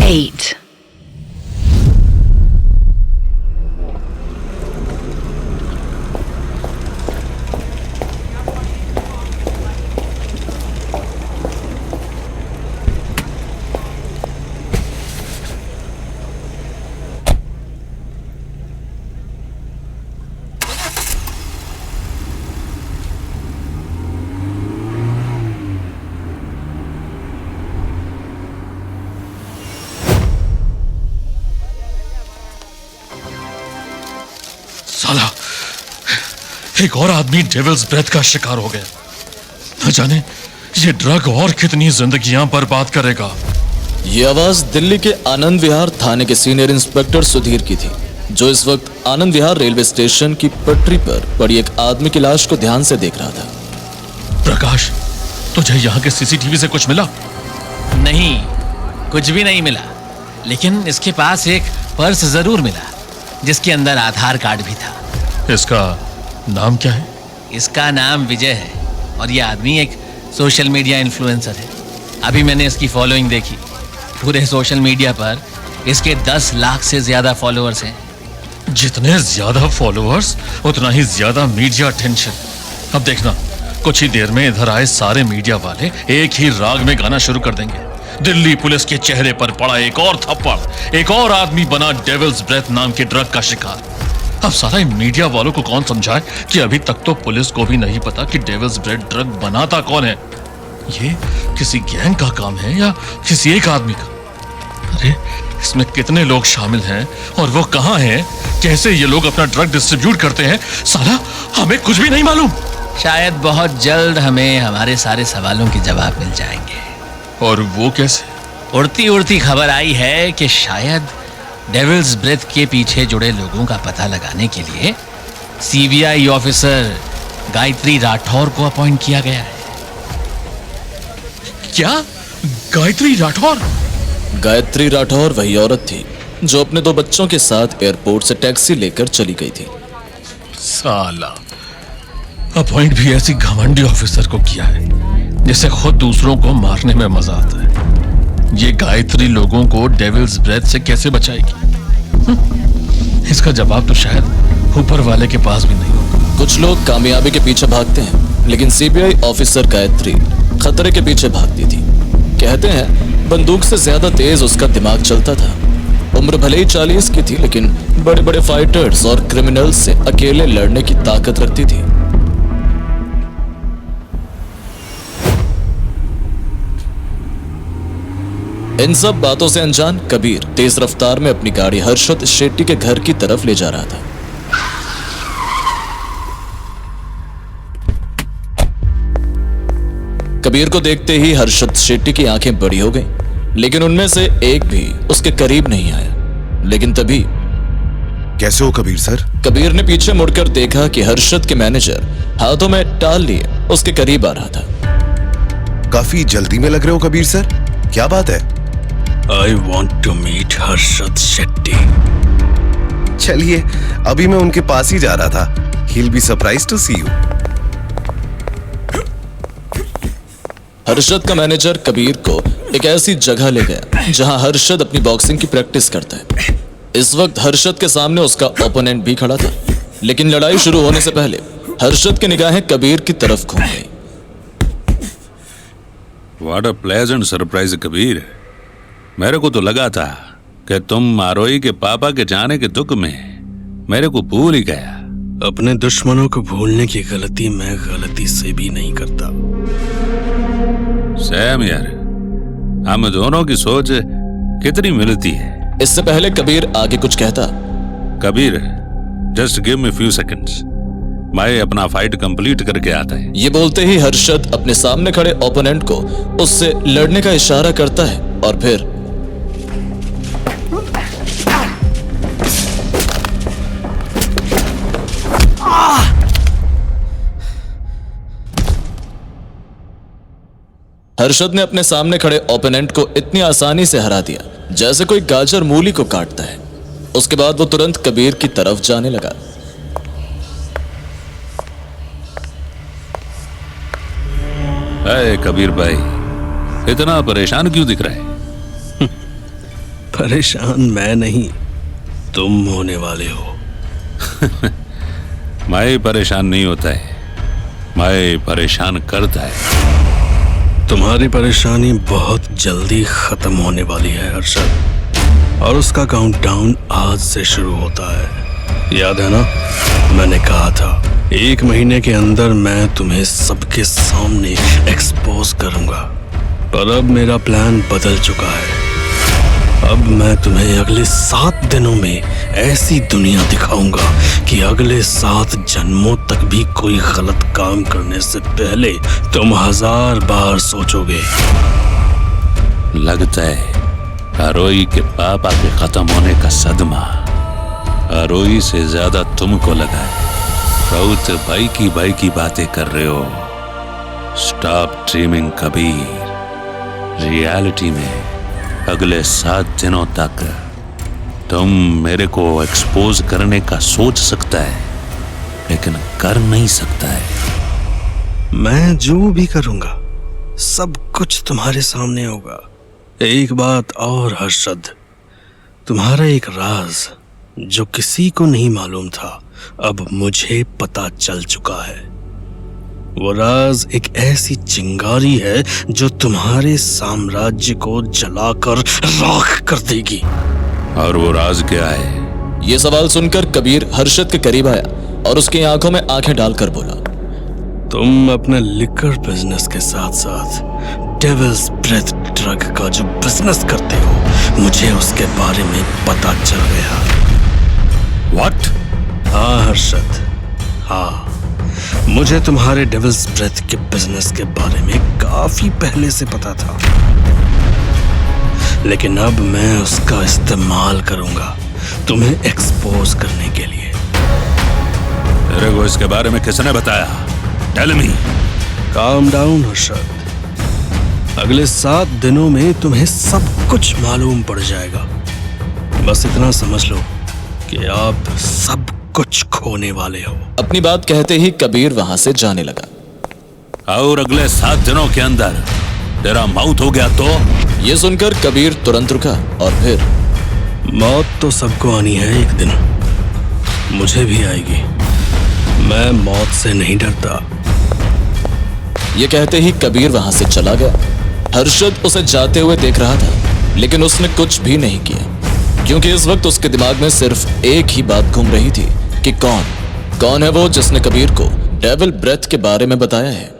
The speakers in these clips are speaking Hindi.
8. साला, एक और आदमी डेविल्स ब्रेथ का शिकार हो गया। न जाने ये ड्रग और कितनी जिंदगियां बर्बाद करेगा। ये आवाज दिल्ली के आनंद विहार थाने के सीनियर इंस्पेक्टर सुधीर की थी, जो इस वक्त आनंद विहार रेलवे स्टेशन की पटरी पर पड़ी एक आदमी की लाश को ध्यान से देख रहा था। प्रकाश, तुझे यहाँ के सीसीटीवी से कुछ मिला? नहीं, कुछ भी नहीं मिला, लेकिन इसके पास एक पर्स जरूर मिला जिसके अंदर आधार कार्ड भी था। इसका नाम क्या है? इसका नाम विजय है और ये आदमी एक सोशल मीडिया इन्फ्लुएंसर है। अभी मैंने इसकी फॉलोइंग देखी। पूरे सोशल मीडिया पर इसके 10 लाख से ज्यादा फॉलोअर्स हैं। जितने ज्यादा फॉलोअर्स उतना ही ज्यादा मीडिया अटेंशन। अब देखना, कुछ ही देर में इधर आए सारे मीडिया वाले एक ही राग में गाना शुरू कर देंगे। दिल्ली पुलिस के चेहरे पर पड़ा एक और थप्पड़, एक और आदमी बना डेविल्स ब्रेथ नाम के ड्रग का शिकार। अब सारा मीडिया वालों को कौन समझाए कि अभी तक तो पुलिस को भी नहीं पता कि डेविल्स ब्रेथ ड्रग बनाता कौन है। ये किसी गैंग का काम है या किसी एक आदमी का? अरे इसमें कितने लोग शामिल हैं और वो कहाँ हैं? कैसे ये लोग अपना ड्रग डिस्ट्रीब्यूट करते हैं? साला, हमें कुछ भी नहीं मालूम। शायद बहुत जल्द हमें हमारे सारे सवालों के जवाब मिल जाएंगे। और वो कैसे? उड़ती उड़ती खबर आई है कि शायद डेविल्स ब्रेथ के पीछे जुड़े लोगों का पता लगाने के लिए सीबीआई ऑफिसर गायत्री राठौर को अपॉइंट किया गया है। क्या? गायत्री राठौर? गायत्री राठौर वही औरत थी जो अपने 2 बच्चों के साथ एयरपोर्ट से टैक्सी लेकर चली गई थी। साला, अपॉइंट भी ऐसी घमंडी ऑफिसर को किया है जिसे खुद दूसरों को मारने में मजा आता है। ये गायत्री लोगों को डेविल्स ब्रेथ से कैसे बचाएगी? इसका जवाब तो शायद ऊपर वाले के पास भी नहीं होगा। कुछ लोग कामयाबी के पीछे भागते हैं, लेकिन सीबीआई ऑफिसर गायत्री खतरे के पीछे भागती थी। कहते हैं बंदूक से ज्यादा तेज उसका दिमाग चलता था। उम्र भले ही 40 की थी, लेकिन बड़े बड़े फाइटर्स और क्रिमिनल्स से अकेले लड़ने की ताकत रखती थी। इन सब बातों से अनजान कबीर तेज रफ्तार में अपनी गाड़ी हर्षद शेट्टी के घर की तरफ ले जा रहा था। कबीर को देखते ही हर्षद शेट्टी की आंखें बड़ी हो गईं, लेकिन उनमें से एक भी उसके करीब नहीं आया। लेकिन तभी, कैसे हो कबीर सर? कबीर ने पीछे मुड़कर देखा कि हर्षद के मैनेजर हाथों में टाल लिए उसके करीब आ रहा था। काफी जल्दी में लग रहे हो कबीर सर, क्या बात है? I want to meet Harshad Shetty. चलिए, अभी मैं उनके पास ही जा रहा था। He'll be surprised to see you। Harshad का मैनेजर कबीर को एक ऐसी जगह ले गया जहां हर्षद अपनी बॉक्सिंग की प्रैक्टिस करता है। इस वक्त हर्षद के सामने उसका ओपोनेंट भी खड़ा था, लेकिन लड़ाई शुरू होने से पहले हर्षद की निगाहें कबीर की तरफ घूम गई। What a pleasant surprise Kabir. मेरे को तो लगा था कि तुम आरोही के पापा के जाने के दुख में मेरे को भूल ही गया। अपने दुश्मनों को भूलने की गलती मैं गलती से भी नहीं करता। सैम यार, हम दोनों की सोच कितनी मिलती है। इससे पहले कबीर आगे कुछ कहता। Kabir, just give me few seconds, मैं अपना फाइट कंप्लीट करके आता है। ये बोलते ही हर्षद अपने सामने खड़े ओपोनेंट को उससे लड़ने का इशारा करता है और फिर हर्षद ने अपने सामने खड़े ओपोनेंट को इतनी आसानी से हरा दिया जैसे कोई गाजर मूली को काटता है। उसके बाद वो तुरंत कबीर की तरफ जाने लगा। अरे कबीर भाई, इतना परेशान क्यों दिख रहा है? परेशान मैं नहीं, तुम होने वाले हो। मैं परेशान नहीं होता है, मैं परेशान करता है। तुम्हारी परेशानी बहुत जल्दी खत्म होने वाली है हर्षद, और उसका काउंटडाउन आज से शुरू होता है। याद है ना, मैंने कहा था 1 महीने के अंदर मैं तुम्हें सबके सामने एक्सपोज करूंगा, पर अब मेरा प्लान बदल चुका है। अब मैं तुम्हें अगले 7 दिनों में ऐसी दुनिया दिखाऊंगा कि अगले 7 जन्मों तक भी कोई गलत काम करने से पहले तुम 1000 बार सोचोगे। लगता है आरोही के पापा के खत्म होने का सदमा आरोही से ज्यादा तुमको लगा है। बहुत भाई की बातें कर रहे हो। Stop dreaming Kabir. रियलिटी में अगले 7 दिनों तक तुम मेरे को एक्सपोज करने का सोच सकता है, लेकिन कर नहीं सकता है। मैं जो भी करूंगा सब कुछ तुम्हारे सामने होगा। एक बात और हर्षद, तुम्हारा एक राज जो किसी को नहीं मालूम था अब मुझे पता चल चुका है। वो राज एक ऐसी चिंगारी है जो तुम्हारे साम्राज्य को जलाकर राख कर देगी। और वो राज क्या है? ये सवाल सुनकर कबीर हर्षद के करीब आया और उसकी आंखों में आंखें डालकर बोला, तुम अपने लिकर बिजनेस के साथ साथ डेविल्स ब्रेथ ड्रग का जो बिजनेस करते हो, मुझे उसके बारे में पता चल गया। What? हाँ हर्षद, हाँ, मुझे तुम्हारे डेविल्स ब्रेथ के बिजनेस के बारे में काफी पहले से पता था, लेकिन अब मैं उसका इस्तेमाल करूंगा तुम्हें एक्सपोज करने के लिए। तेरे को इसके बारे में किसने बताया? Tell me. Calm down Harshad, अगले 7 दिनों में तुम्हें सब कुछ मालूम पड़ जाएगा। बस इतना समझ लो कि आप सब कुछ खोने वाले हो। अपनी बात कहते ही कबीर वहां से जाने लगा। और अगले 7 दिनों के अंदर तेरा मौत हो गया तो? ये सुनकर कबीर तुरंत रुका और फिर, मौत तो सबको आनी है एक दिन, मुझे भी आएगी। मैं मौत से नहीं डरता। ये कहते ही कबीर वहां से चला गया। हर्षद उसे जाते हुए देख रहा था, लेकिन उसने कुछ भी नहीं किया, क्योंकि इस वक्त उसके दिमाग में सिर्फ एक ही बात घूम रही थी कि कौन है वो जिसने कबीर को डेविल ब्रेथ के बारे में बताया है।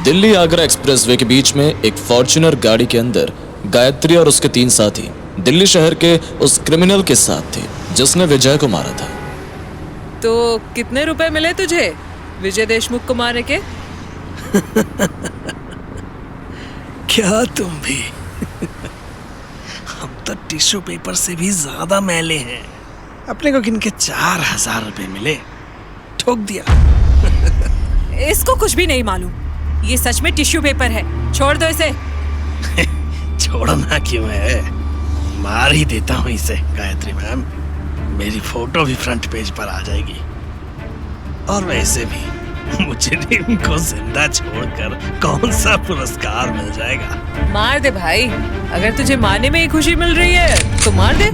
दिल्ली आगरा एक्सप्रेसवे के बीच में एक फॉर्च्यूनर गाड़ी के अंदर गायत्री और उसके 3 साथी दिल्ली शहर के उस क्रिमिनल के साथ थे जिसने विजय को मारा था। तो कितने रुपए मिले तुझे विजय देशमुख को मारने के? क्या तुम भी? हम तो टिश्यू पेपर से भी ज्यादा मैले हैं। अपने को किनके 4000 रुपए मिले, ठोक दिया। इसको कुछ भी नहीं मालूम, ये सच में टिश्यू पेपर है, छोड़ दो इसे। छोड़ना क्यों है, मार ही देता हूँ इसे गायत्री मैम। मेरी फोटो भी फ्रंट पेज पर आ जाएगी। और वैसे भी मुजरिम को जिंदा छोड़कर कौन सा पुरस्कार मिल जाएगा। मार दे भाई, अगर तुझे मारने में ही खुशी मिल रही है तो मार दे।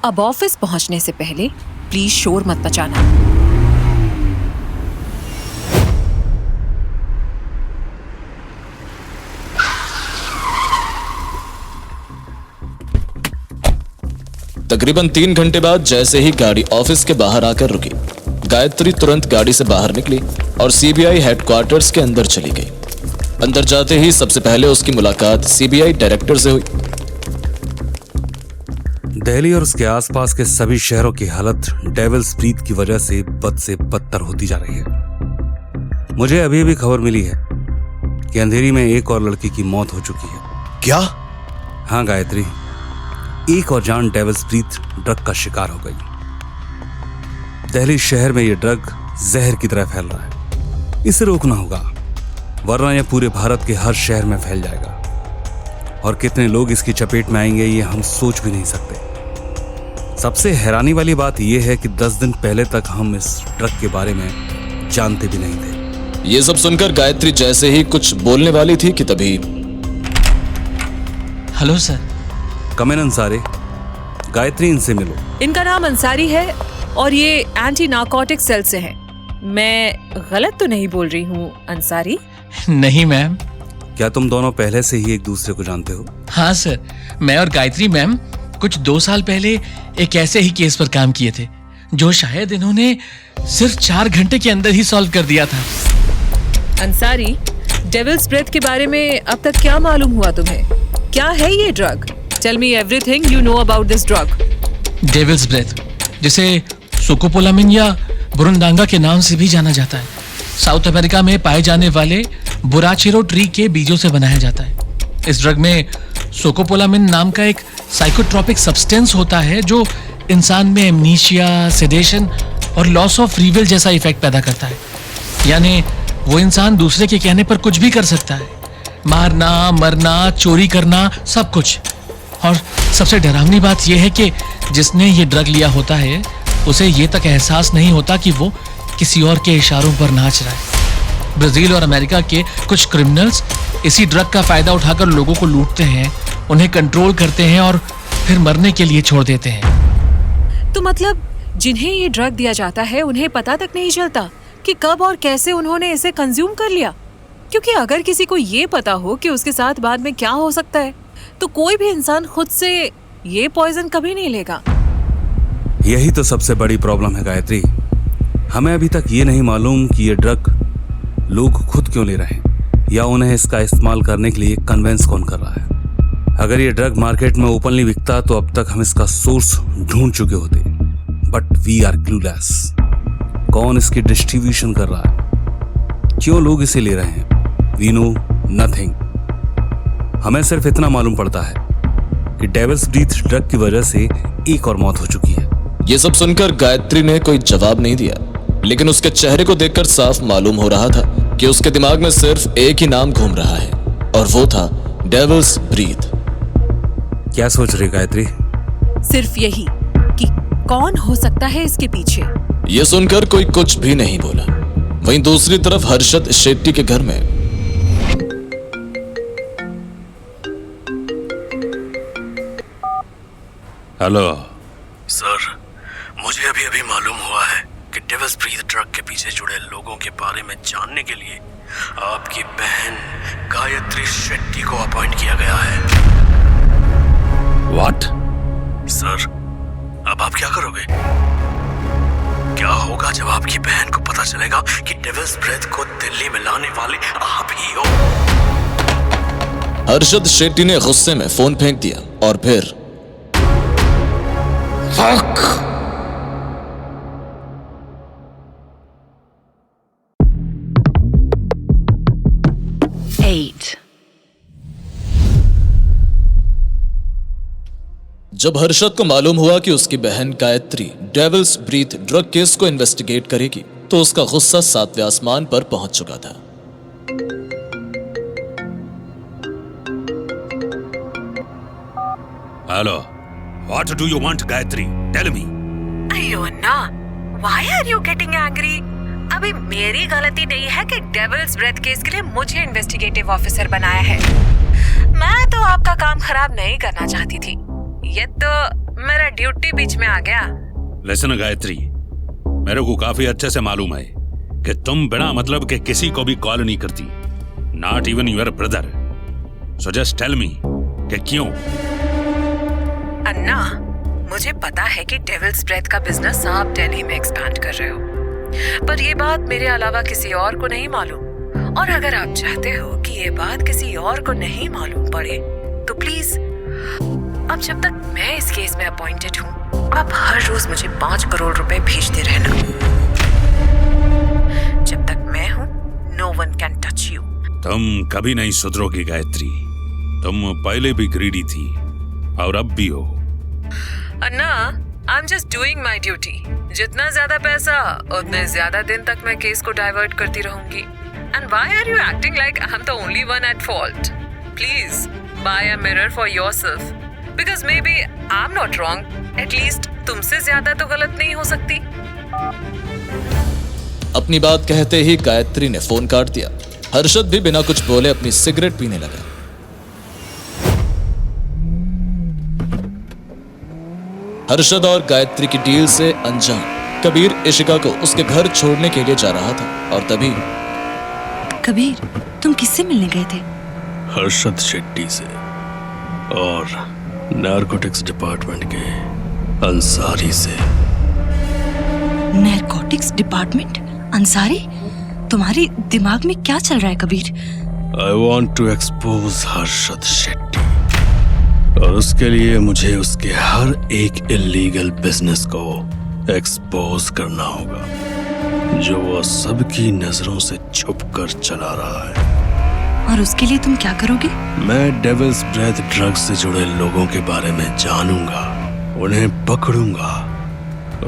अब ऑफिस पहुंचने से पहले प्लीज शोर मत मचाना। तकरीबन 3 घंटे बाद जैसे ही गाड़ी ऑफिस के बाहर आकर रुकी, गायत्री तुरंत गाड़ी से बाहर निकली और सीबीआई हेडक्वार्टर्स के अंदर चली गई। अंदर जाते ही सबसे पहले उसकी मुलाकात सीबीआई डायरेक्टर से हुई। दिल्ली और उसके आसपास के सभी शहरों की हालत डेविल्स ब्रीथ की वजह से बद से बदतर होती जा रही है। मुझे अभी भी खबर मिली है कि अंधेरी में एक और लड़की की मौत हो चुकी है। क्या? हाँ गायत्री, एक और जान डेविल्स ब्रीथ ड्रग का शिकार हो गई। दिल्ली शहर में यह ड्रग जहर की तरह फैल रहा है। इसे रोकना होगा, वरना यह पूरे भारत के हर शहर में फैल जाएगा और कितने लोग इसकी चपेट में आएंगे ये हम सोच भी नहीं सकते। सबसे हैरानी वाली बात यह है कि 10 दिन पहले तक हम इस ड्रग के बारे में जानते भी नहीं थे। ये सब सुनकर गायत्री जैसे ही कुछ बोलने वाली थी कि तभी हेलो सर। कमेन अंसारी, गायत्री इनसे मिलो। इनका नाम अंसारी है और ये एंटी नार्कोटिक सेल से हैं। मैं गलत तो नहीं बोल रही हूँ अंसारी? नहीं मैम। क्या तुम दोनों पहले से ही एक दूसरे को जानते हो? हाँ सर, मैं और गायत्री मैम कुछ 2 साल पहले एक ऐसे ही केस पर काम किए थे जो शायद इन्होंने सिर्फ 4 घंटे के अंदर ही सॉल्व कर दिया था। अंसारी, डेविल्स ब्रेथ के बारे में अब तक क्या मालूम हुआ तुम्हें? क्या है ये drug? Tell me everything you know about this drug. Devil's breath, जिसे सोकोपोलामिन या बुरुंदांगा के नाम से भी जाना जाता है, साउथ अमेरिका में पाए जाने वाले बुराचिरो ट्री के बीजों से बनाया जाता है। इस ड्रग में सोकोपोलामिन नाम का एक साइकोट्रोपिक सब्सटेंस होता है जो इंसान में एमनीशिया, सेडेशन और लॉस ऑफ फ्री विल जैसा इफेक्ट पैदा करता है। यानी वो इंसान दूसरे के कहने पर कुछ भी कर सकता है, मारना, मरना, चोरी करना, सब कुछ। और सबसे डरावनी बात यह है कि जिसने ये ड्रग लिया होता है उसे ये तक एहसास नहीं होता कि वो किसी और के इशारों पर नाच रहा है। ब्राजील और अमेरिका के कुछ क्रिमिनल्स इसी ड्रग का फायदा उठाकर लोगों को लूटते हैं, उन्हें कंट्रोल करते हैं और फिर मरने के लिए छोड़ देते हैं। तो मतलब जिन्हें ये ड्रग दिया जाता है उन्हें पता तक नहीं चलता कि कब और कैसे उन्होंने इसे कंज्यूम कर लिया? क्योंकि अगर किसी को ये पता हो कि उसके साथ बाद में क्या हो सकता है तो कोई भी इंसान खुद से ये पॉइजन कभी नहीं लेगा। यही तो सबसे बड़ी प्रॉब्लम है गायत्री। हमें अभी तक ये नहीं मालूम कि ये ड्रग लोग खुद क्यों ले रहे हैं या उन्हें इसका इस्तेमाल करने के लिए कन्वेंस कौन कर रहा है। अगर ये ड्रग मार्केट में ओपनली बिकता तो अब तक हम इसका सोर्स ढूंढ चुके होते, बट वी आर क्लूलेस। कौन इसकी डिस्ट्रीब्यूशन कर रहा है, क्यों लोग इसे ले रहे हैं, वी नो नथिंग। हमें सिर्फ इतना मालूम पड़ता है कि डेविल्स ब्रीथ ड्रग की वजह से एक और मौत हो चुकी है। ये सब सुनकर गायत्री ने कोई जवाब नहीं दिया, लेकिन उसके चेहरे को देखकर साफ मालूम हो रहा था कि उसके दिमाग में सिर्फ एक ही नाम घूम रहा है और वो था डेविल्स ब्रीथ। क्या सोच रही गायत्री? सिर्फ यही कि कौन हो सकता है इसके पीछे। ये सुनकर कोई कुछ भी नहीं बोला। वहीं दूसरी तरफ हर्षद शेट्टी के घर में हेलो सर, मुझे अभी अभी मालूम हुआ है कि डेविल्स ब्रीथ ड्रग के पीछे जुड़े लोगों के बारे में जानने के लिए आपकी बहन गायत्री शेट्टी को अपॉइंट किया गया है। व्हाट? सर, अब आप क्या करोगे? क्या होगा जब आपकी बहन को पता चलेगा कि डेविल्स ब्रेथ को दिल्ली में लाने वाले आप ही हो? हर्षद शेट्टी ने गुस्से में फोन फेंक दिया और फिर जब हर्षद को मालूम हुआ कि उसकी बहन Gayatri devil's breath drug case को इन्वेस्टिगेट करेगी तो उसका गुस्सा 7वें आसमान पर पहुंच चुका था। Hello, what do you want Gayatri? Tell me. अयो अन्ना, why are you getting angry? अभी मेरी गलती नहीं है कि डेविल्स ब्रेथ केस के लिए मुझे इन्वेस्टिगेटिव ऑफिसर बनाया है। मैं तो आपका काम खराब नहीं करना चाहती थी, ये तो मेरा ड्यूटी बीच में आ गया। लिसन गायत्री, मेरे को काफी अच्छे से मालूम है कि तुम बिना मतलब के किसी को भी कॉल नहीं करती, not even your brother. So just tell me कि क्यों? अन्ना, मुझे पता है कि डेविल्स ब्रेथ का बिजनेस आप दिल्ली में एक्सपैंड कर रहे हो, पर ये बात मेरे अलावा किसी और को नहीं मालूम। और अगर आप चाहते हो कि ये बात किसी और को नहीं मालूम पड़े तो प्लीज अब जब तक मैं इस केस में अपॉइंटेड हूँ आप हर रोज मुझे 5 करोड़ रुपए भेजते रहना। जब तक मैं हूँ no one can touch you. तुम कभी नहीं सुधरोगी गायत्री। तुम पहले भी ग्रीडी थी और अब भी हो। Anna, I am just doing my duty. जितना ज्यादा पैसा उतने ज्यादा दिन तक मैं केस को डाइवर्ट करती रहूंगी। And why are you acting like I am the only one at fault? Please buy a mirror for yourself because may be I am not wrong, at least तुमसे ज्यादा तो गलत नहीं हो सकती। अपनी बात कहते ही गायत्री ने फोन काट दिया। हर्षद भी बिना कुछ बोले अपनी सिगरेट पीने लगा। हर्षद और गायत्री की डील से अनजान कबीर इशिका को उसके घर छोड़ने के लिए जा रहा था और तभी कबीर, तुम किससे मिलने गए थे? हर्षद शेट्टी से और नारकोटिक्स डिपार्टमेंट के अंसारी से। Narcotics department? अंसारी? तुम्हारे दिमाग में क्या चल रहा है Kabir? I want to expose Harshad Shetty और उसके लिए मुझे उसके हर एक इलीगल बिजनेस को एक्सपोज करना होगा जो वो सबकी नजरों से छुपकर चला रहा है। और उसके लिए तुम क्या करोगे? मैं डेविल्स ब्रेथ ड्रग्स से जुड़े लोगों के बारे में जानूंगा, उन्हें पकड़ूंगा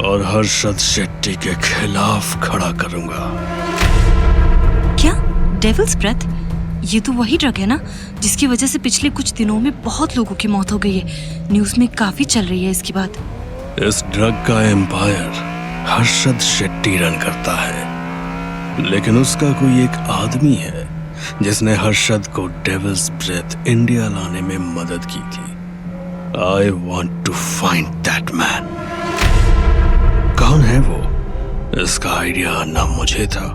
और हर्षद शेट्टी के खिलाफ खड़ा करूंगा। क्या? Devil's breath? ये तो वही ड्रग है ना जिसकी वजह से पिछले कुछ दिनों में बहुत लोगों की मौत हो गई है। न्यूज़ में काफी चल रही है इसकी बात। इस ड्रग का एम्पायर हर्षद शेट्टी रन करता है, लेकिन उसका कोई एक आदमी है जिसने हर्षद को डेविल्स ब्रेथ इंडिया लाने में मदद की थी। I want to find that man। कौन है वो? इसका आइडिया ना मुझे था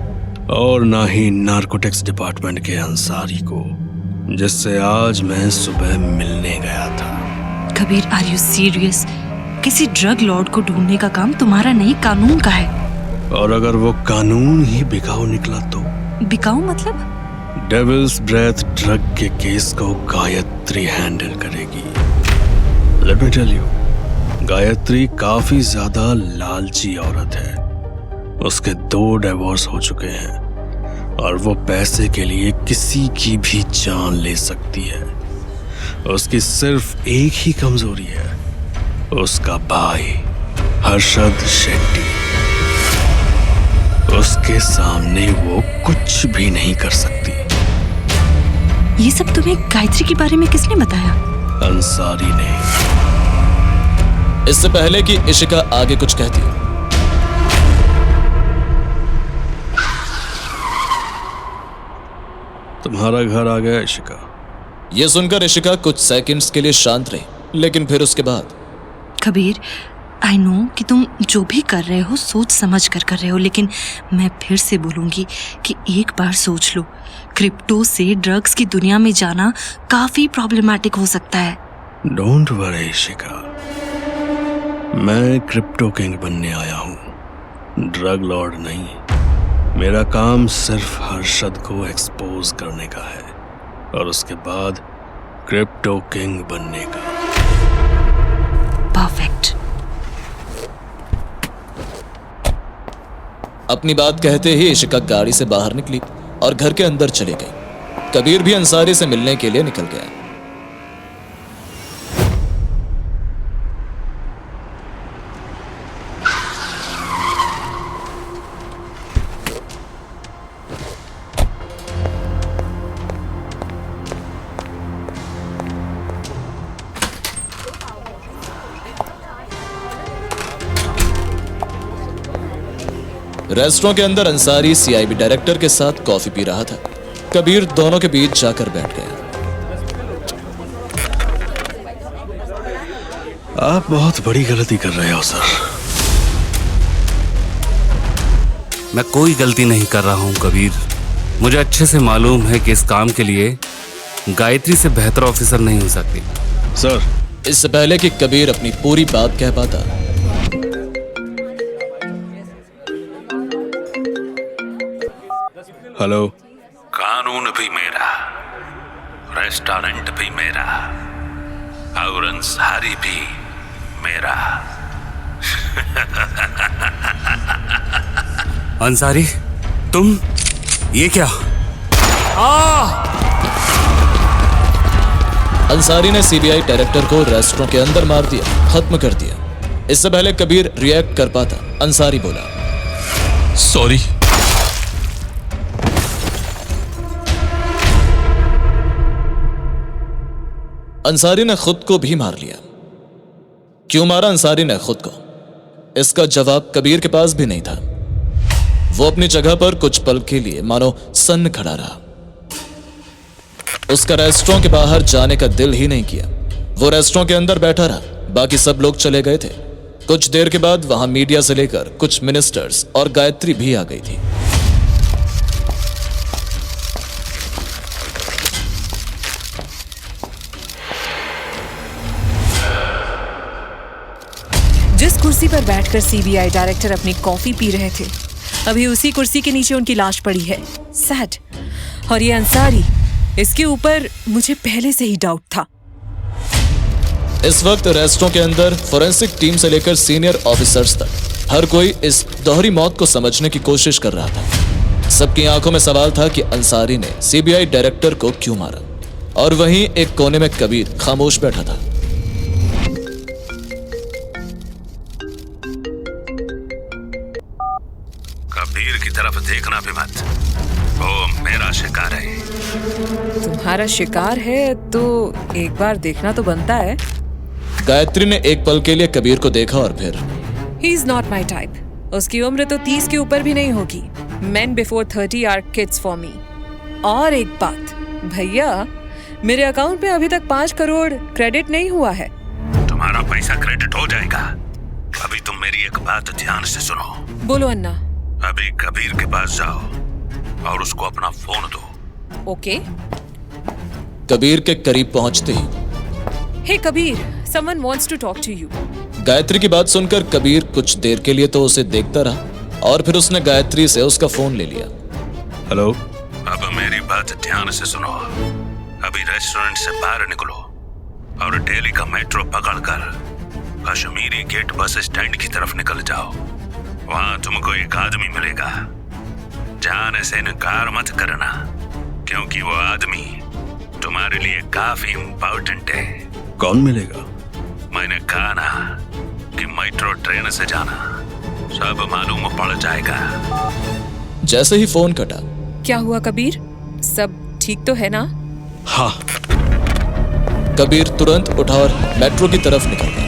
और ना ही नारकोटिक्स डिपार्टमेंट के अंसारी को, जिससे आज मैं सुबह मिलने गया था। Kabir, are you serious? किसी ड्रग लॉर्ड को ढूंढने का काम तुम्हारा नहीं, कानून का है। और अगर वो कानून ही बिकाऊ निकला तो? बिकाऊ मतलब? डेविल्स ब्रेथ ड्रग के केस को गायत्री हैंडल करेगी। Let me tell you, Gayatri काफी ज्यादा लालची औरत है। उसके 2 डिवोर्स हो चुके हैं और वो पैसे के लिए किसी की भी जान ले सकती है। उसकी सिर्फ एक ही कमजोरी है, उसका भाई हर्षद शेट्टी। उसके सामने वो कुछ भी नहीं कर सकती। ये सब तुम्हें गायत्री के बारे में किसने बताया? अंसारी ने। इससे पहले कि इशिका आगे कुछ कहती हो, तुम्हारा घर आ गया इशिका। यह सुनकर इशिका कुछ सेकंड्स के लिए शांत रही, लेकिन फिर उसके बाद कबीर, आई नो कि तुम जो भी कर रहे हो सोच समझ कर रहे हो, लेकिन मैं फिर से बोलूंगी कि एक बार सोच लो, क्रिप्टो से ड्रग्स की दुनिया में जाना काफी प्रॉब्लमैटिक हो सकता है। डोंट वरी इशिका, मैं क्रिप्टो किंग बनने आया हूँ, ड्रग लॉर्ड नहीं। मेरा काम सिर्फ हर्षद को एक्सपोज करने का है और उसके बाद क्रिप्टो किंग बनने का। परफेक्ट। अपनी बात कहते ही इशिका गाड़ी से बाहर निकली और घर के अंदर चली गई। कबीर भी अंसारी से मिलने के लिए निकल गया। रेस्टोरेंट के अंदर अंसारी सीआईबी डायरेक्टर के साथ कॉफी पी रहा था। कबीर दोनों के बीच जाकर बैठ गया। आप बहुत बड़ी गलती कर रहे हो सर। मैं कोई गलती नहीं कर रहा हूं कबीर। मुझे अच्छे से मालूम है कि इस काम के लिए गायत्री से बेहतर ऑफिसर नहीं हो सकती। सर, इससे पहले कि कबीर अपनी पूरी बात कह पाता, हेलो। कानून भी मेरा, रेस्टोरेंट भी मेरा और अंसारी भी मेरा। अंसारी, तुम ये क्या? अंसारी ने सीबीआई डायरेक्टर को रेस्टोरेंट के अंदर मार दिया, खत्म कर दिया। इससे पहले कबीर रिएक्ट कर पाता, अंसारी बोला, सॉरी। अंसारी ने खुद को भी मार लिया। क्यों मारा अंसारी ने खुद को? इसका जवाब कबीर के पास भी नहीं था। वो अपनी जगह पर कुछ पल के लिए मानो सन्न खड़ा रहा। उसका रेस्टोरेंट के बाहर जाने का दिल ही नहीं किया। वो रेस्टोरेंट के अंदर बैठा रहा। बाकी सब लोग चले गए थे। कुछ देर के बाद वहां मीडिया से लेकर कुछ मिनिस्टर्स और गायत्री भी आ गई थी। जिस कुर्सी पर बैठकर सीबीआई डायरेक्टर अपनी कॉफी पी रहे थे, अभी उसी कुर्सी के नीचे उनकी लाश पड़ी है। सैड। और ये अंसारी, इसके ऊपर मुझे पहले से ही डाउट था। इस वक्त रेस्टोरेंट के अंदर फोरेंसिक टीम से लेकर सीनियर ऑफिसर्स तक हर कोई इस दोहरी मौत को समझने की कोशिश कर रहा था। सबकी आंखों में सवाल था कि अंसारी ने सीबीआई डायरेक्टर को क्यों मारा। और वहीं एक कोने में कबीर खामोश बैठा था। कबीर की तरफ देखना भी मत, वो मेरा शिकार है। तुम्हारा शिकार है तो एक बार देखना तो बनता है। गायत्री ने एक पल के लिए कबीर को देखा और फिर He is not my type. उसकी उम्र तो 30 के ऊपर भी नहीं होगी। Men before 30 are kids for me. और एक बात, भैया, मेरे अकाउंट में अभी तक 5 करोड़ क्रेडिट नहीं हुआ है। तुम्हारा पैसा क्रेडिट हो जाएगा। अभी तुम मेरी एक बात ध्यान से सुनो। बोलो अन्ना। अभी कबीर के पास जाओ और उसको अपना फोन दो। ओके। कबीर के करीब पहुंचते ही हे Kabir, someone wants to talk to you. Gayatri की बात सुनकर कबीर कुछ देर के लिए तो उसे देखता रहा और फिर उसने गायत्री से उसका फोन ले लिया। हेलो। अब मेरी बात ध्यान से सुनो। अभी रेस्टोरेंट से बाहर निकलो और दिल्ली का मेट्रो पकड़कर कश्मीरी गेट बस स्टैंड की तरफ निकल जाओ। वहां तुमको एक आदमी मिलेगा। जाने से इनकार मत करना, क्योंकि वो आदमी तुम्हारे लिए काफी इम्पोर्टेंट है। कौन मिलेगा? मैंने कहा ना कि मेट्रो ट्रेन से जाना, सब मालूम पड़ जाएगा। जैसे ही फोन कटा, क्या हुआ कबीर? सब ठीक तो है ना? हाँ। कबीर तुरंत उठा और मेट्रो की तरफ निकल गया।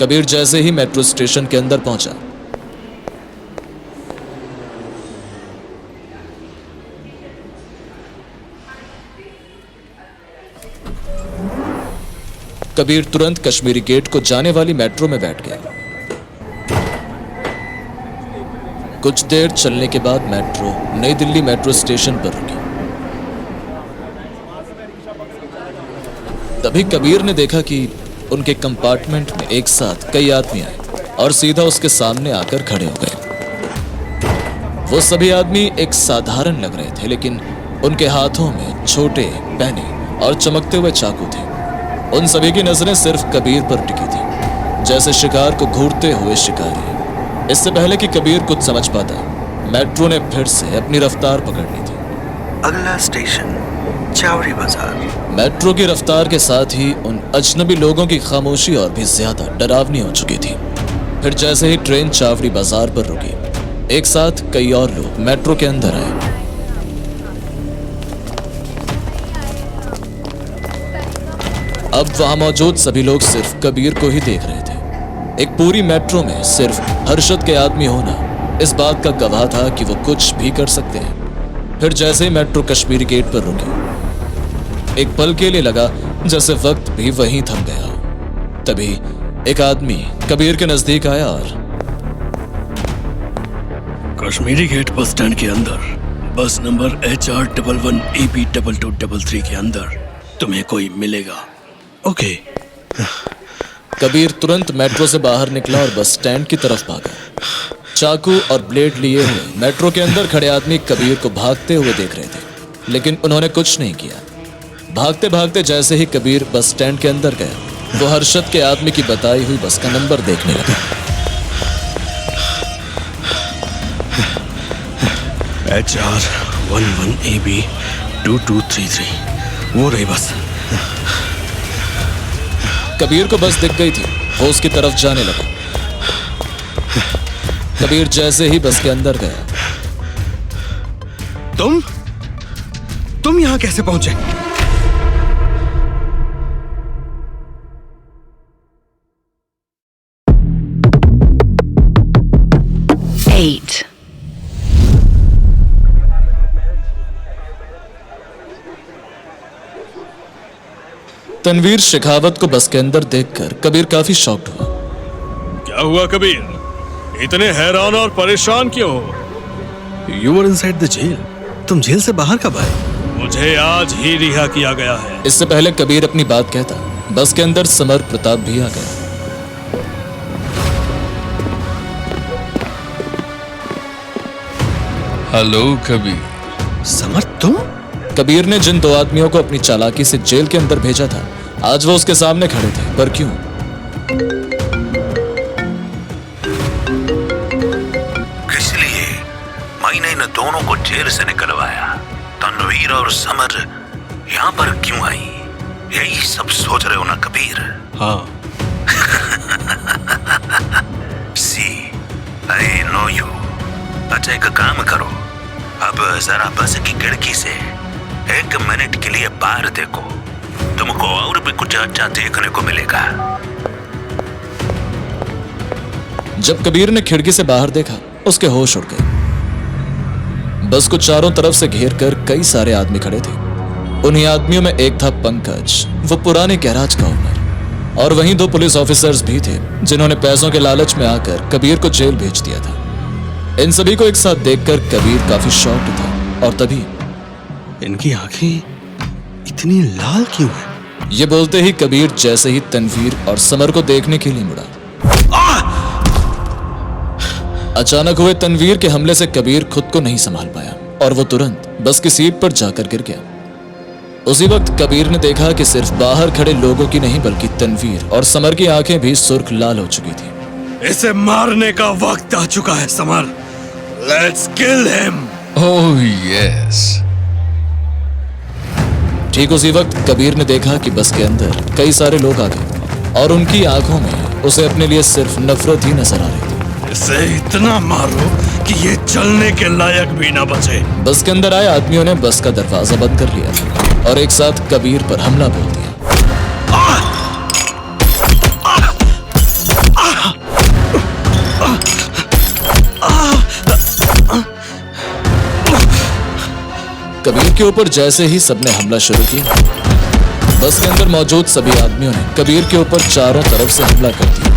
कबीर जैसे ही मेट्रो स्टेशन के अंदर पहुंचा, कबीर तुरंत कश्मीरी गेट को जाने वाली मेट्रो में बैठ गया। कुछ देर चलने के बाद मेट्रो नई दिल्ली मेट्रो स्टेशन पर रुकी। तभी कबीर ने देखा कि उनके कंपार्टमेंट में एक साथ कई आदमी आए और सीधा उसके सामने आकर खड़े हो गए। वो सभी आदमी एक साधारण लग रहे थे, लेकिन उनके हाथों में छोटे, पैने और चमकते हुए चाकू थे। उन सभी की नजरें सिर्फ कबीर पर टिकी थी, जैसे शिकार को घूरते हुए शिकारी। इससे पहले कि कबीर कुछ समझ पाता, मेट्रो ने फिर से अपनी रफ्तार पकड़ ली थी। अगला स्टेशन चावड़ी बाजार। मेट्रो की रफ्तार के साथ ही उन अजनबी लोगों की खामोशी और भी ज्यादा डरावनी हो चुकी थी। फिर जैसे ही ट्रेन चावड़ी बाजार पर रुकी, एक साथ कई और लोग मेट्रो के अंदर आए। अब वहां मौजूद सभी लोग सिर्फ कबीर को ही देख रहे थे। एक पूरी मेट्रो में सिर्फ हर्षद के आदमी होना इस बात का गवाह था कि वो कुछ भी कर सकते हैं। फिर जैसे ही मेट्रो कश्मीरी गेट पर रुकी, एक पल के लिए लगा जैसे वक्त भी वहीं थम गया। तभी एक आदमी कबीर के नजदीक आया और कश्मीरी गेट बस स्टैंड के अंदर बस नंबर HR11 AB 2233 के अंदर तुम्हें कोई मिलेगा। ओके। कबीर तुरंत मेट्रो से बाहर निकला और बस स्टैंड की तरफ भागा। चाकू और ब्लेड लिए हुए मेट्रो के अंदर खड़े आदमी कबीर को भागते हुए देख रहे थे, लेकिन उन्होंने कुछ नहीं किया। भागते भागते जैसे ही कबीर बस स्टैंड के अंदर गया, वो हर्षद के आदमी की बताई हुई बस का नंबर देखने लगा। HR11 AB 2233, वो रही बस। कबीर को बस दिख गई थी, वो उसकी तरफ जाने लगा। कबीर जैसे ही बस के अंदर गया, तुम यहां कैसे पहुंचे? तनवीर शेखावत को बस के अंदर देखकर कबीर काफी शॉक्ड हुआ। क्या हुआ कबीर? इतने हैरान और परेशान क्यों हो? You were inside the jail. तुम जेल से बाहर कब आए? मुझे आज ही रिहा किया गया है। इससे पहले कबीर अपनी बात कहता, बस के अंदर समर प्रताप भी आ गया। हेलो कबीर। समर तुम? कबीर ने जिन दो आदमियों को अपनी चालाकी से जेल के अंदर भेजा था, आज वो उसके सामने खड़े थे, पर क्यों? इसलिए मैंने इन दोनों को जेल से निकलवाया। तनवीर और समर यहाँ पर क्यों आई? यही सब सोच रहे हो ना कबीर? हाँ। सी आई नो यू। अच्छा एक काम करो, अब जरा बस की खिड़की से 1 मिनट के लिए बाहर देखो, तुमको और भी कुछ अच्छा देखने को मिलेगा। जब कबीर ने खिड़की से बाहर देखा, उसके होश उड़ गए। बस को चारों तरफ से घेर कर कई सारे आदमी खड़े थे। उन्हीं आदमियों में एक था पंकज, वो पुराने गैराज का ओनर, और वहीं 2 पुलिस ऑफिसर्स भी थे जिन्होंने पैसों के लालच में आकर कबीर को जेल भेज दिया था। इन सभी को एक साथ देखकर कबीर काफी शॉक्ड था, और तभी इनकी आंखें इतनी लाल क्यों हैं? ये बोलते ही कबीर जैसे ही तनवीर और समर को देखने के लिए मुड़ा, अचानक हुए तनवीर के हमले से कबीर खुद को नहीं संभाल पाया और वो तुरंत बस की सीट पर जाकर गिर गया। उसी वक्त कबीर ने देखा कि सिर्फ बाहर खड़े लोगों की नहीं बल्कि तनवीर और समर की आंखें भी सुर्ख लाल हो चुकी थी। इसे मारने का वक्त आ चुका है summer. Let's kill him. Oh yes. ठीक उसी वक्त कबीर ने देखा कि बस के अंदर कई सारे लोग आ गए और उनकी आंखों में उसे अपने लिए सिर्फ नफरत ही नजर आ रही थी। इसे इतना मारो कि ये चलने के लायक भी ना बचे। बस के अंदर आए आदमियों ने बस का दरवाजा बंद कर लिया और एक साथ कबीर पर हमला बोल दिया। कबीर के ऊपर जैसे ही सबने हमला शुरू किया, बस के अंदर मौजूद सभी आदमियों ने कबीर के ऊपर चारों तरफ से हमला कर दिया,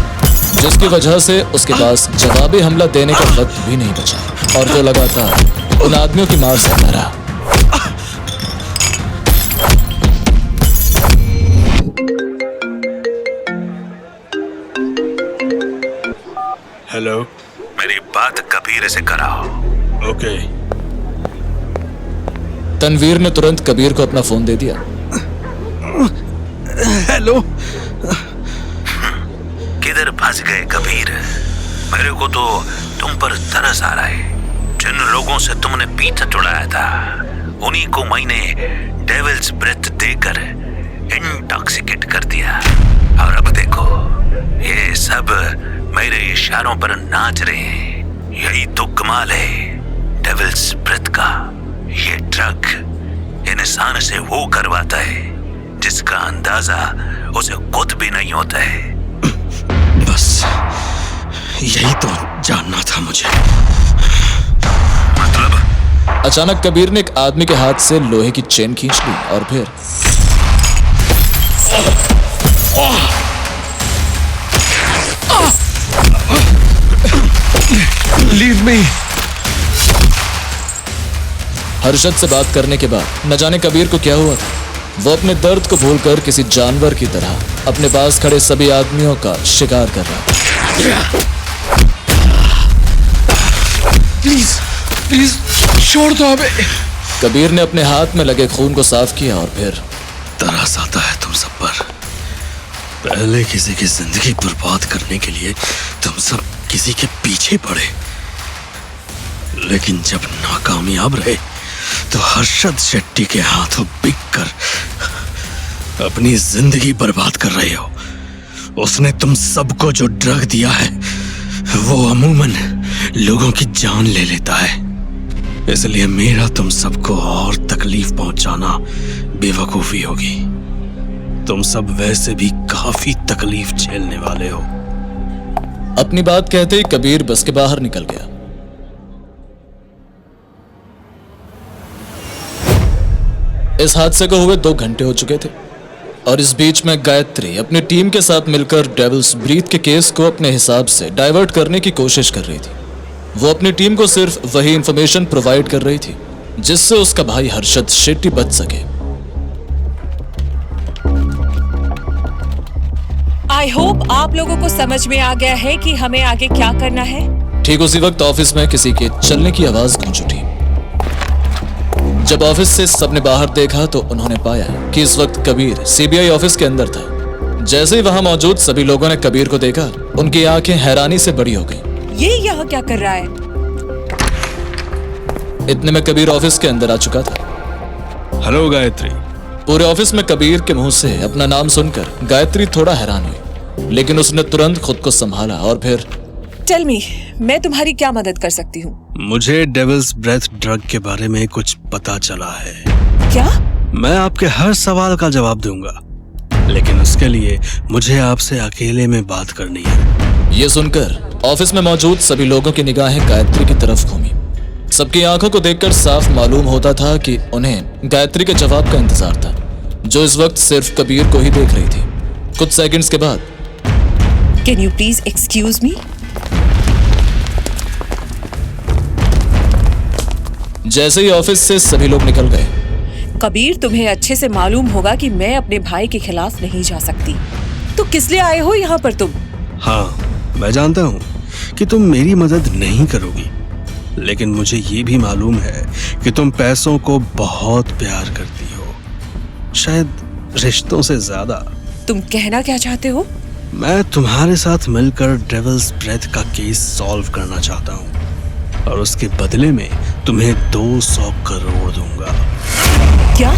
जिसकी वजह से उसके पास जवाबी हमला देने का वक्त भी नहीं बचा और वो लगातार उन आदमियों की मार सहता रहा। हेलो, मेरी बात कबीर से कराओ। ओके। तनवीर ने तुरंत कबीर को अपना फोन दे दिया। हेलो। किधर फंस गए कबीर? मेरे को तो तुम पर तरस आ रहा है। जिन लोगों से तुमने पीछा छुड़ाया था उन्हीं को मैंने डेविल्स ब्रेथ देकर इंटॉक्सिकेट कर दिया, और अब देखो ये सब मेरे इशारों पर नाच रहे हैं। यही तो कमाल है डेविल्स ब्रेथ का। ये ड्रग इंसान से वो करवाता है जिसका अंदाजा उसे खुद भी नहीं होता है। बस यही तो जानना था मुझे। मतलब? अचानक कबीर ने एक आदमी के हाथ से लोहे की चेन खींच ली और फिर लीव मी। हर्षद से बात करने के बाद न जाने कबीर को क्या हुआ था, वो अपने दर्द को भूलकर किसी जानवर की तरह अपने पास खड़े सभी आदमियों का शिकार कर रहा था। प्लीज प्लीज छोड़ दो हमें। कबीर ने अपने हाथ में लगे खून को साफ किया और फिर तरस आता है तुम सब पर। पहले किसी की जिंदगी बर्बाद करने के लिए तुम सब किसी के पीछे पड़े, लेकिन जब नाकामयाब रहे तो हर्षद शेट्टी के हाथों बिक कर अपनी जिंदगी बर्बाद कर रहे हो। उसने तुम सबको जो ड्रग दिया है वो अमूमन लोगों की जान ले लेता है। इसलिए मेरा तुम सबको और तकलीफ पहुंचाना बेवकूफी होगी। तुम सब वैसे भी काफी तकलीफ झेलने वाले हो। अपनी बात कहते ही कबीर बस के बाहर निकल गया। इस हादसे को हुए 2 घंटे हो चुके थे और इस बीच में गायत्री अपनी टीम के साथ मिलकर डेविल्स ब्रीथ के केस को अपने हिसाब से डाइवर्ट करने की कोशिश कर रही थी। वो अपनी टीम को सिर्फ वही इंफॉर्मेशन प्रोवाइड कर रही थी जिससे उसका भाई हर्षद शेट्टी बच सके। आई होप आप लोगों को समझ में आ गया है कि हमें आगे क्या करना है। ठीक उसी वक्त ऑफिस में किसी के चलने की आवाज गूंज उठी। जब ऑफिस से सबने बाहर देखा तो उन्होंने पाया कि इस वक्त कबीर सीबीआई ऑफिस के अंदर था। जैसे ही वहां मौजूद सभी लोगों ने कबीर को देखा, उनकी आंखें हैरानी से बड़ी हो गईं। ये यहाँ क्या कर रहा है? इतने में कबीर ऑफिस के अंदर आ चुका था। हेलो गायत्री। पूरे ऑफिस में कबीर के मुंह से अपना नाम सुनकर गायत्री थोड़ा हैरान हुई, लेकिन उसने तुरंत खुद को संभाला और फिर टेल मी, मैं तुम्हारी क्या मदद कर सकती हूँ? मुझे डेविल्स ब्रेथ ड्रग के बारे में कुछ पता चला है। क्या? मैं आपके हर सवाल का जवाब दूंगा, लेकिन उसके लिए मुझे आपसे अकेले में बात करनी है। ये सुनकर ऑफिस में मौजूद सभी लोगों की निगाहें गायत्री की तरफ घूमी। सबकी आंखों को देखकर साफ मालूम होता था कि उन्हें गायत्री के जवाब का इंतजार था, जो इस वक्त सिर्फ कबीर को ही देख रही थी। कुछ सेकंड्स के बाद, can you please excuse me? जैसे ही ऑफिस से सभी लोग निकल गए, कबीर, तुम्हें अच्छे से मालूम होगा कि मैं अपने भाई के खिलाफ नहीं जा सकती। तो किस लिए आए हो यहाँ पर तुम? हाँ, मैं जानता हूँ कि तुम मेरी मदद नहीं करोगी, लेकिन मुझे ये भी मालूम है कि तुम पैसों को बहुत प्यार करती हो, शायद रिश्तों से ज्यादा। तुम कहना क्या चाहते हो? मैं तुम्हारे साथ मिलकर डेविल्स ब्रेथ का केस सॉल्व करना चाहता हूँ और उसके बदले में तुम्हें 200 करोड़ दूंगा। क्या?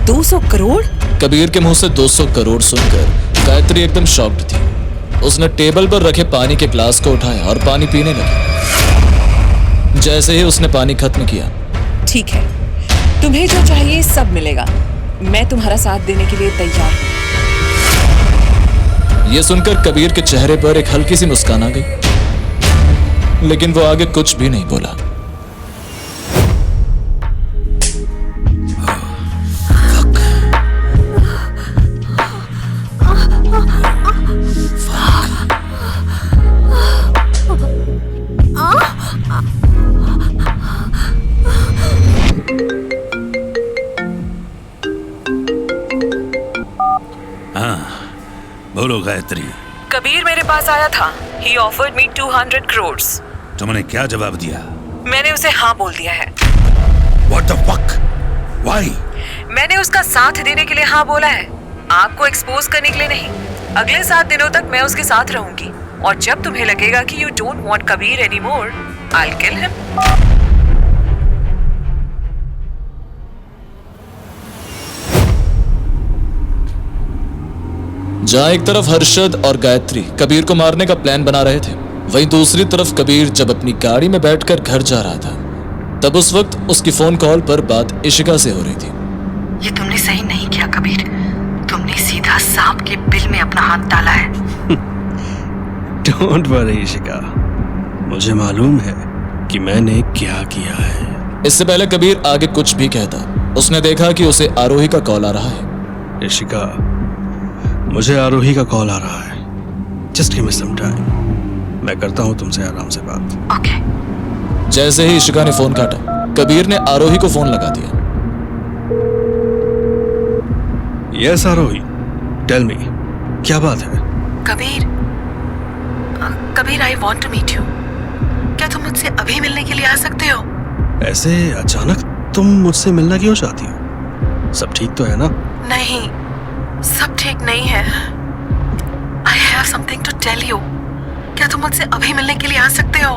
200 करोड़? कबीर के मुंह से 200 करोड़ सुनकर गायत्री एकदम शॉक्ड थी। उसने टेबल पर रखे पानी के ग्लास को उठाया और पानी पीने लगी। जैसे ही उसने पानी खत्म किया, ठीक है, तुम्हें जो चाहिए सब मिलेगा। मैं तुम्हारा साथ देने के लिए तैयार हूँ। यह सुनकर कबीर के चेहरे पर एक हल्की सी मुस्कान आ गई, लेकिन वो आगे कुछ भी नहीं बोला। बोलो गायत्री। कबीर मेरे पास आया था। He offered me 200 crores. तुमने क्या जवाब दिया? मैंने उसे हाँ बोल दिया है। What the fuck? Why? मैंने उसका साथ देने के लिए हाँ बोला है, आपको एक्सपोज करने के लिए नहीं। अगले 7 दिनों तक मैं उसके साथ रहूंगी और जब तुम्हें लगेगा कि you don't want Kabir anymore, I'll kill him. जहां एक तरफ हर्षद और गायत्री कबीर को मारने का प्लान बना रहे थे, वहीं दूसरी तरफ कबीर जब अपनी गाड़ी में बैठकर घर जा रहा था, तब उस वक्त उसकी फोन कॉल पर बात इशिका से हो रही थी। ये तुमने सही नहीं किया कबीर, तुमने सीधा सांप के बिल में अपना हाथ डाला है। डोंट वरी इशिका, मुझे मालूम है कि मैंने क्या किया है। इससे पहले कबीर आगे कुछ भी कहता, उसने देखा कि उसे आरोही का कॉल आ रहा है। इशिका, मुझे आरोही का कॉल आ रहा है। Just give me some time, मैं करता हूँ तुमसे आराम से बात। ओके। जैसे ही इशिका ने फोन काटा, कबीर ने आरोही को फोन लगा दिया। यस आरोही, टेल मी, क्या बात है? Kabir, Kabir, I want to meet you. क्या तुम मुझसे अभी मिलने के लिए आ सकते हो? ऐसे अचानक तुम मुझसे मिलना क्यों चाहती हो? सब ठीक तो है ना? नहीं, सब ठीक नहीं है। I have something to tell you. क्या तुम मुझसे अभी मिलने के लिए आ सकते हो?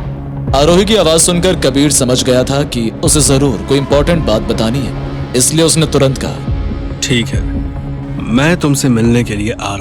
आरोही की आवाज सुनकर कबीर समझ गया था कि उसे जरूर कोई इंपॉर्टेंट बात बतानी है, इसलिए उसने तुरंत कहा, ठीक है, मैं तुमसे मिलने के लिए आ रहा